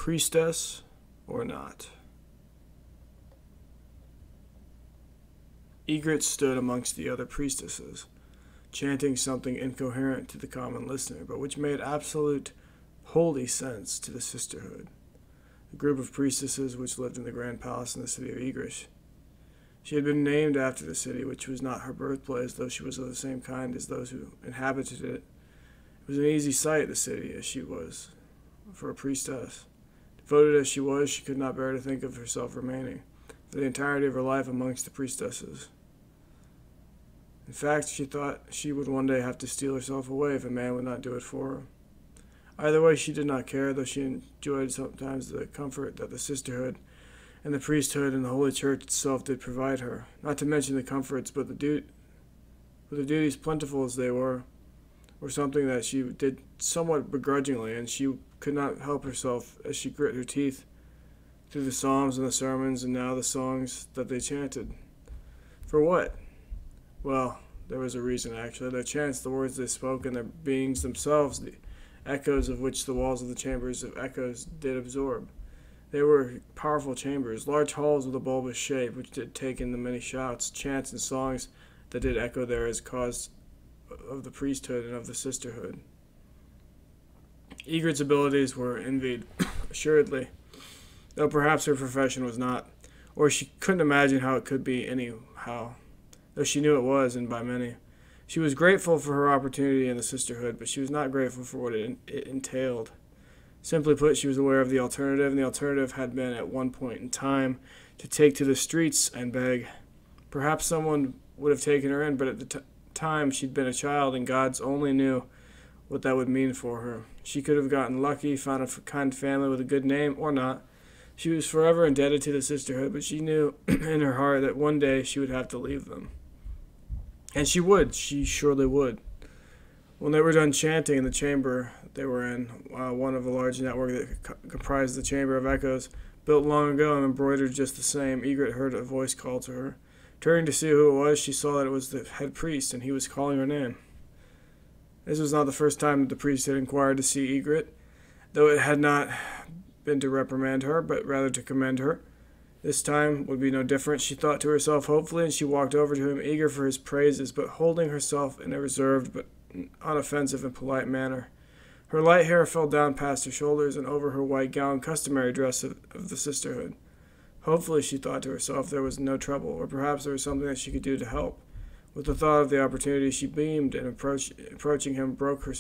Priestess or not? Ygritte stood amongst the other priestesses, chanting something incoherent to the common listener, but which made absolute holy sense to the sisterhood, a group of priestesses which lived in the grand palace in the city of Ygritte. She had been named after the city, which was not her birthplace, though she was of the same kind as those who inhabited it. It was an easy sight, the city, as she was, for a priestess. Devoted as she was, she could not bear to think of herself remaining for the entirety of her life amongst the priestesses. In fact, she thought she would one day have to steal herself away if a man would not do it for her. Either way, she did not care, though she enjoyed sometimes the comfort that the sisterhood and the priesthood and the Holy Church itself did provide her, not to mention the comforts, but the duties, plentiful as they were something that she did somewhat begrudgingly, and she could not help herself as she grit her teeth through the psalms and the sermons and now the songs that they chanted. For what? Well, there was a reason, actually. Their chants, the words they spoke, and their beings themselves, the echoes of which the walls of the chambers of echoes did absorb. They were powerful chambers, large halls with a bulbous shape, which did take in the many shouts, chants, and songs that did echo there as cause of the priesthood and of the sisterhood. Ygritte's abilities were envied, assuredly, though perhaps her profession was not, or she couldn't imagine how it could be anyhow, though she knew it was, and by many. She was grateful for her opportunity in the sisterhood, but she was not grateful for what it entailed. Simply put, she was aware of the alternative, and the alternative had been, at one point in time, to take to the streets and beg. Perhaps someone would have taken her in, but at the time she'd been a child, and gods only knew what that would mean for her. She could have gotten lucky, found a kind family with a good name, or not. She was forever indebted to the sisterhood, but she knew in her heart that one day she would have to leave them. And she would. She surely would. When they were done chanting in the chamber they were in, one of a large network that comprised the Chamber of Echoes, built long ago and embroidered just the same, Ygritte heard a voice call to her. Turning to see who it was, she saw that it was the head priest, and he was calling her name. This was not the first time that the priest had inquired to see Ygritte, though it had not been to reprimand her, but rather to commend her. This time would be no different, she thought to herself hopefully, and she walked over to him, eager for his praises, but holding herself in a reserved but unoffensive and polite manner. Her light hair fell down past her shoulders and over her white gown, customary dress of the sisterhood. Hopefully, she thought to herself, there was no trouble, or perhaps there was something that she could do to help. With the thought of the opportunity, she beamed, and approaching him, broke her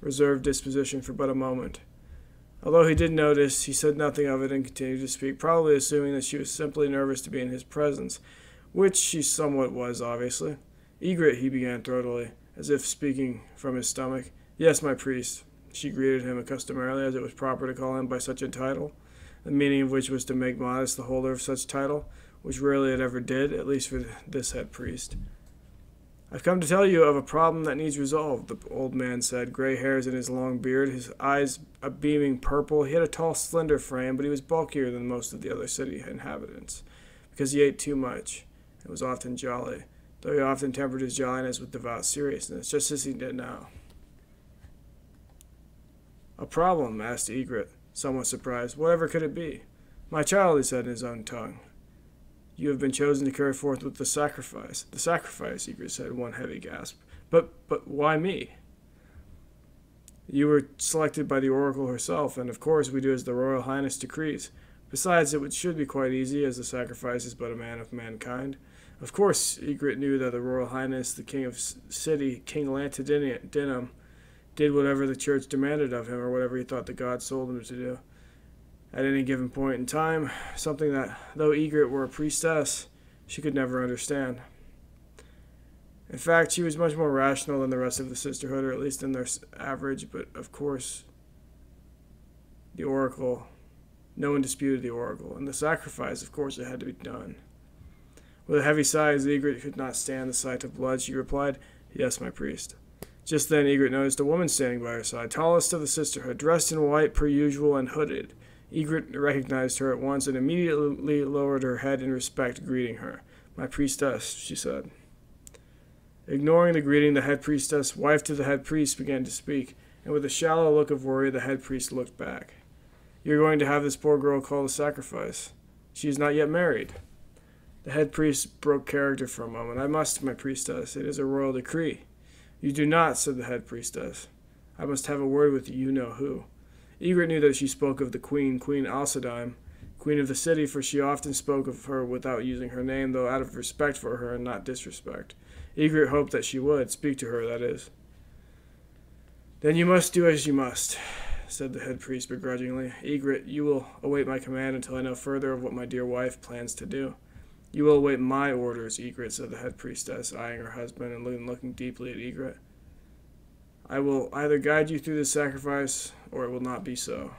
reserved disposition for but a moment. Although he did notice, he said nothing of it and continued to speak, probably assuming that she was simply nervous to be in his presence, which she somewhat was, obviously. Ygritte, he began throatily, as if speaking from his stomach. Yes, my priest. She greeted him customarily, as it was proper to call him by such a title, the meaning of which was to make modest the holder of such title, which rarely it ever did, at least for this head priest. I've come to tell you of a problem that needs resolved, the old man said, gray hairs in his long beard, his eyes a beaming purple. He had a tall, slender frame, but he was bulkier than most of the other city inhabitants, because he ate too much, and was often jolly, though he often tempered his jolliness with devout seriousness, just as he did now. A problem? Asked Ygritte, somewhat surprised. Whatever could it be? My child, he said in his own tongue. You have been chosen to carry forth with the sacrifice. The sacrifice, Ygritte said, one heavy gasp. But why me? You were selected by the oracle herself, and of course we do as the Royal Highness decrees. Besides, it should be quite easy, as the sacrifice is but a man of mankind. Of course, Ygritte knew that the Royal Highness, the King of City, King Lantidinum, did whatever the church demanded of him, or whatever he thought the gods told him to do. At any given point in time, something that, though Ygritte were a priestess, she could never understand. In fact, she was much more rational than the rest of the sisterhood, or at least in their average, but of course, the oracle, no one disputed the oracle, and the sacrifice, of course, it had to be done. With a heavy sigh, as Ygritte could not stand the sight of blood, she replied, Yes, my priest. Just then Ygritte noticed a woman standing by her side, tallest of the sisterhood, dressed in white per usual and hooded. Ygritte recognized her at once and immediately lowered her head in respect, greeting her. My priestess, she said. Ignoring the greeting, the head priestess, wife to the head priest, began to speak, and with a shallow look of worry, the head priest looked back. You are going to have this poor girl called a sacrifice. She is not yet married." The head priest broke character for a moment. "I must, my priestess. It is a royal decree." "You do not," said the head priestess. "I must have a word with you know who." Ygritte knew that she spoke of the Queen Alsadime, queen of the city, for she often spoke of her without using her name, though out of respect for her and not disrespect. Ygritte hoped that she would speak to her, that is. "Then you must do as you must," said the head priest begrudgingly. "Ygritte, you will await my command until I know further of what my dear wife plans to do." "You will await my orders, Ygritte," said the head priestess, eyeing her husband and looking deeply at Ygritte. "I will either guide you through this sacrifice, or it will not be so."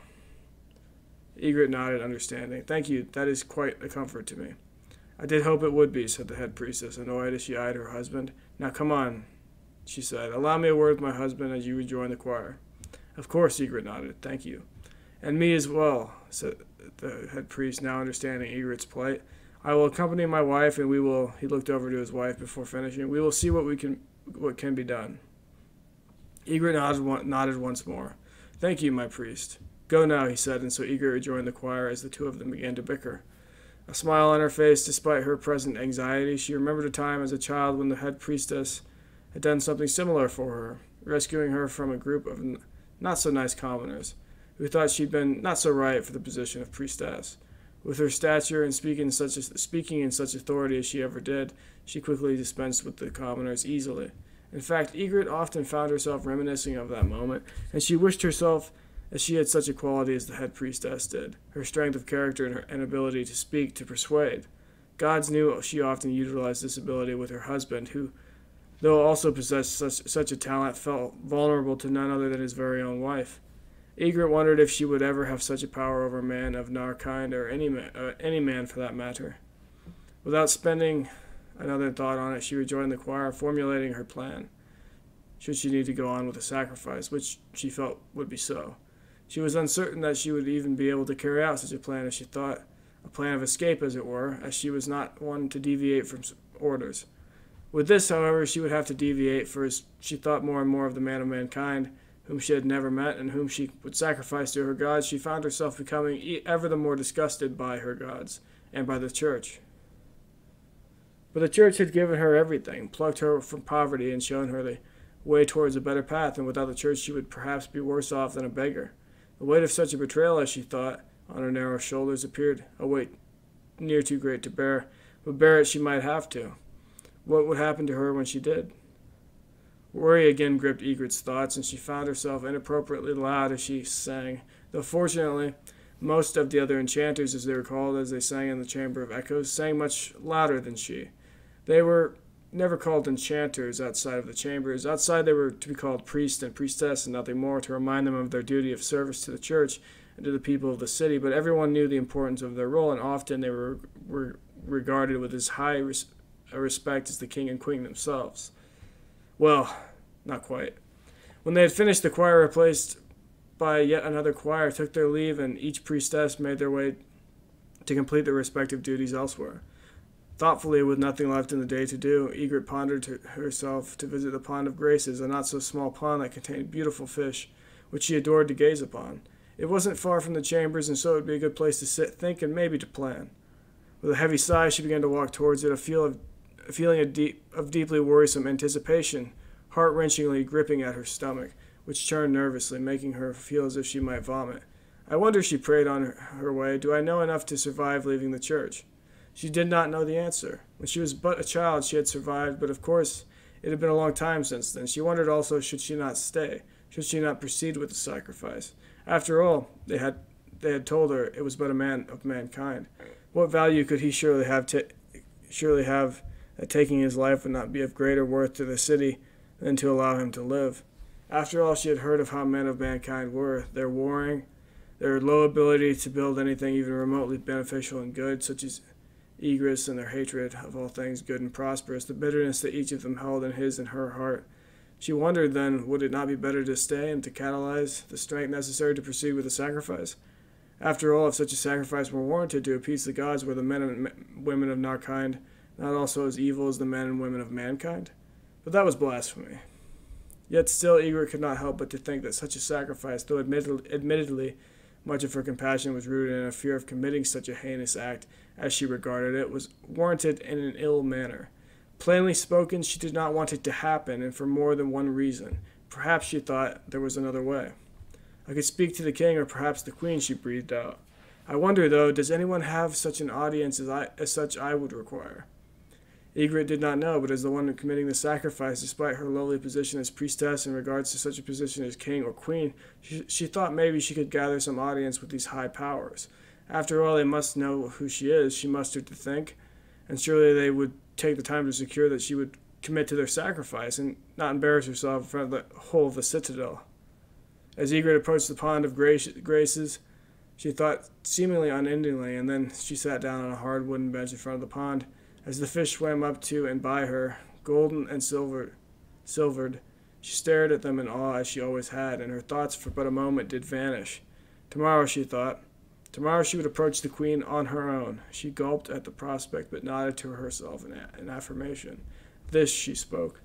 Ygritte nodded, understanding. "Thank you, that is quite a comfort to me." "I did hope it would be," said the head priestess, annoyed as she eyed her husband. "Now come on," she said. "Allow me a word with my husband as you rejoin the choir." "Of course," Ygritte nodded. "Thank you." "And me as well," said the head priest, now understanding Ygritte's plight. "I will accompany my wife, and we will—" he looked over to his wife before finishing. "We will see what can be done." Ygritte nodded once more. "Thank you, my priest." "Go now," he said, and so Ygritte rejoined the choir as the two of them began to bicker. A smile on her face, despite her present anxiety. She remembered a time as a child when the head priestess had done something similar for her, rescuing her from a group of not-so-nice commoners, who thought she'd been not so right for the position of priestess. With her stature and speaking in such authority as she ever did, she quickly dispensed with the commoners easily. In fact, Ygritte often found herself reminiscing of that moment, and she wished herself as she had such a quality as the head priestess did, her strength of character and ability to speak, to persuade. Gods knew she often utilized this ability with her husband, who, though also possessed such a talent, felt vulnerable to none other than his very own wife. Ygritte wondered if she would ever have such a power over a man of Narkind, or any man for that matter. Without spending another thought on it, she rejoined the choir, formulating her plan, should she need to go on with the sacrifice, which she felt would be so. She was uncertain that she would even be able to carry out such a plan as she thought, a plan of escape, as it were, as she was not one to deviate from orders. With this, however, she would have to deviate, for as she thought more and more of the man of mankind, whom she had never met and whom she would sacrifice to her gods, she found herself becoming ever the more disgusted by her gods and by the church. But the church had given her everything, plucked her from poverty, and shown her the way towards a better path, and without the church she would perhaps be worse off than a beggar. The weight of such a betrayal, as she thought, on her narrow shoulders appeared a weight near too great to bear, but bear it she might have to. What would happen to her when she did? Worry again gripped Ygritte's thoughts, and she found herself inappropriately loud as she sang, though fortunately most of the other enchanters, as they were called, as they sang in the Chamber of Echoes, sang much louder than she. They were never called enchanters outside of the chambers. Outside they were to be called priest and priestess and nothing more, to remind them of their duty of service to the church and to the people of the city, but everyone knew the importance of their role, and often they were regarded with as high a respect as the king and queen themselves. Well, not quite. When they had finished, the choir, replaced by yet another choir, took their leave, and each priestess made their way to complete their respective duties elsewhere. Thoughtfully, with nothing left in the day to do, Ygritte pondered to herself to visit the Pond of Graces, a not-so-small pond that contained beautiful fish, which she adored to gaze upon. It wasn't far from the chambers, and so it would be a good place to sit, think, and maybe to plan. With a heavy sigh, she began to walk towards it, a feeling of deeply worrisome anticipation, heart-wrenchingly gripping at her stomach, which churned nervously, making her feel as if she might vomit. "I wonder," she prayed on her way, "do I know enough to survive leaving the church?" She did not know the answer. When she was but a child, she had survived, but of course it had been a long time since then. She wondered also, should she not stay? Should she not proceed with the sacrifice? After all, they had told her it was but a man of mankind. What value could he surely have that taking his life would not be of greater worth to the city than to allow him to live? After all, she had heard of how men of mankind were, their warring, their low ability to build anything even remotely beneficial and good, such as Ygritte, and their hatred of all things good and prosperous, the bitterness that each of them held in his and her heart. She wondered, then, would it not be better to stay and to catalyze the strength necessary to proceed with the sacrifice? After all, if such a sacrifice were warranted to appease the gods, were the men and women of Narkind not also as evil as the men and women of mankind? But that was blasphemy. Yet still Ygritte could not help but to think that such a sacrifice, though admittedly Much of her compassion was rooted in a fear of committing such a heinous act, as she regarded it, was warranted in an ill manner. Plainly spoken, she did not want it to happen, and for more than one reason. Perhaps she thought there was another way. I could speak to the king, or perhaps the queen, she breathed out. I wonder, though, does anyone have such an audience as such I would require? Ygritte did not know, but as the one committing the sacrifice, despite her lowly position as priestess in regards to such a position as king or queen, she thought maybe she could gather some audience with these high powers. After all, they must know who she is, she mustered to think, and surely they would take the time to secure that she would commit to their sacrifice and not embarrass herself in front of the whole of the citadel. As Ygritte approached the pond of graces, she thought seemingly unendingly, and then she sat down on a hard wooden bench in front of the pond. As the fish swam up to and by her, golden and silvered, she stared at them in awe as she always had, and her thoughts for but a moment did vanish. Tomorrow, she thought. Tomorrow she would approach the queen on her own. She gulped at the prospect, but nodded to herself in affirmation. This, she spoke.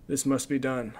This must be done.